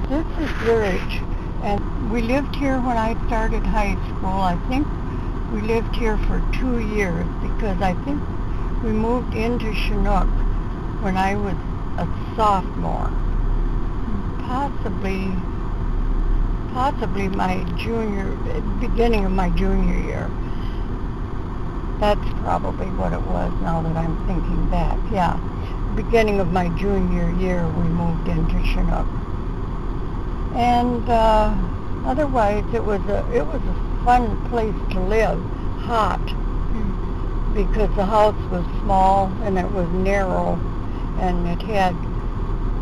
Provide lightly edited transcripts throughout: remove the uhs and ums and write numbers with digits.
This is Zurich, and we lived here when I started high school. I think we lived here for 2 years because I think we moved into Chinook when I was a sophomore. Possibly beginning of my junior year. That's probably what it was now that I'm thinking back. Yeah, beginning of my junior year we moved into Chinook. And otherwise it was a fun place to live, hot, because the house was small and it was narrow, and it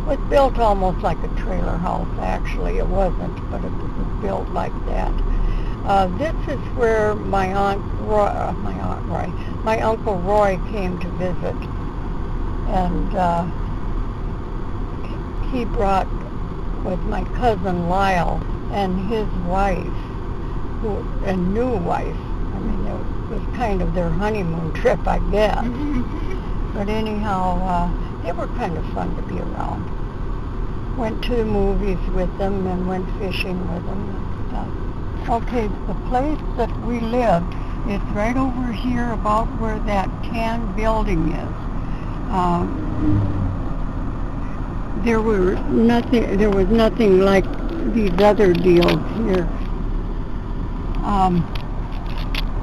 was built almost like a trailer house. Actually, it wasn't, but it was built like that. This is where my Uncle Roy came to visit, and he brought with my cousin Lyle and his wife, a new wife. I mean, it was kind of their honeymoon trip, I guess. But anyhow, they were kind of fun to be around. Went to the movies with them and went fishing with them and stuff. Okay, the place that we lived is right over here about where that tan building is. There was nothing like these other deals here.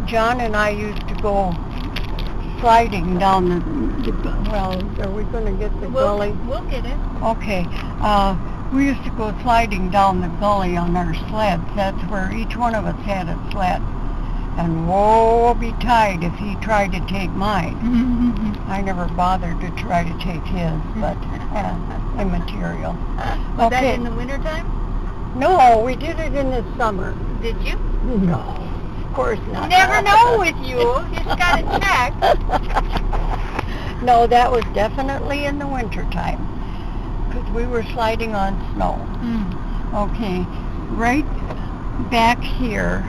John and I used to go sliding down well, are we going to get the gully? We'll get it. Okay. We used to go sliding down the gully on our sleds. That's where each one of us had a sled. And woe betide if he tried to take mine. I never bothered to try to take his, but immaterial. Was that in the wintertime? No, we did it in the summer. Did you? No, of course not. You never know with you. You just got to check. No, that was definitely in the wintertime, because we were sliding on snow. Okay, right back here,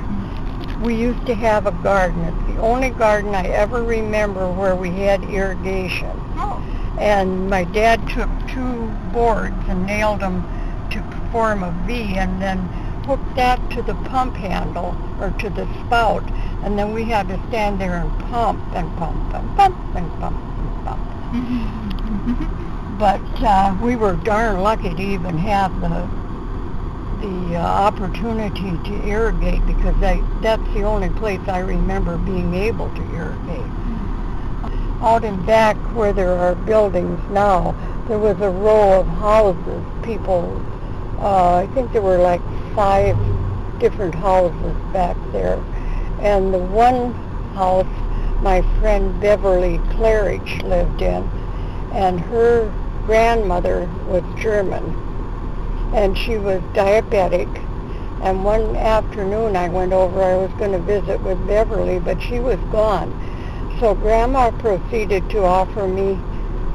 we used to have a garden. It's the only garden I ever remember where we had irrigation. Oh. And my dad took 2 boards and nailed them to form a V, and then hooked that to the pump handle, or to the spout, and then we had to stand there and pump and pump and pump and pump and pump. But we were darn lucky to even have the opportunity to irrigate, because that's the only place I remember being able to irrigate. Out in back where there are buildings now, there was a row of houses. People, I think there were like 5 different houses back there. And the one house my friend Beverly Claridge lived in, and her grandmother was German, and she was diabetic. And one afternoon I went over, I was going to visit with Beverly, but she was gone. So Grandma proceeded to offer me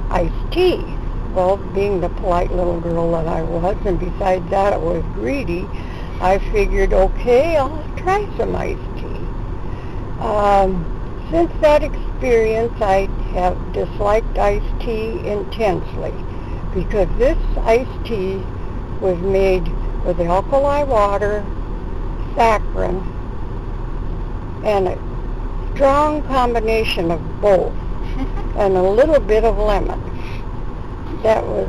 iced tea. Well, being the polite little girl that I was, and besides that I was greedy, I figured, okay, I'll try some iced tea. Since that experience, I have disliked iced tea intensely, because this iced tea was made with alkali water, saccharin, and a strong combination of both, and a little bit of lemon. That was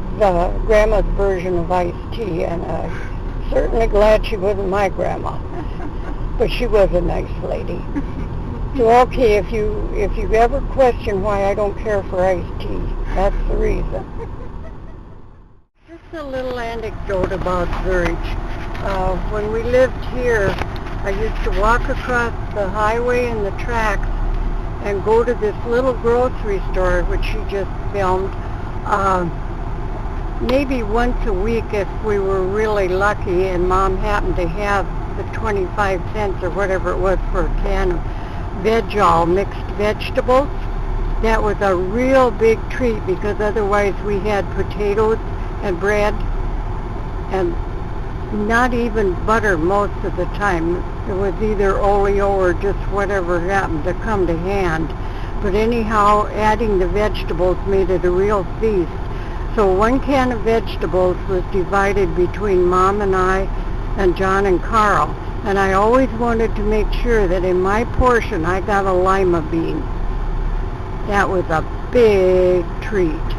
Grandma's version of iced tea, and I'm certainly glad she wasn't my grandma, but she was a nice lady. So okay, if you ever question why I don't care for iced tea, that's the reason. Just a little anecdote about Zurich. When we lived here, I used to walk across the highway and the tracks and go to this little grocery store, which she just filmed, maybe once a week if we were really lucky and Mom happened to have the 25 cents or whatever it was for a can of veg-all, mixed vegetables. That was a real big treat, because otherwise we had potatoes and bread and not even butter most of the time. It was either oleo or just whatever happened to come to hand. But anyhow, adding the vegetables made it a real feast. So one can of vegetables was divided between Mom and I and John and Carl. And I always wanted to make sure that in my portion I got a lima bean. That was a big treat.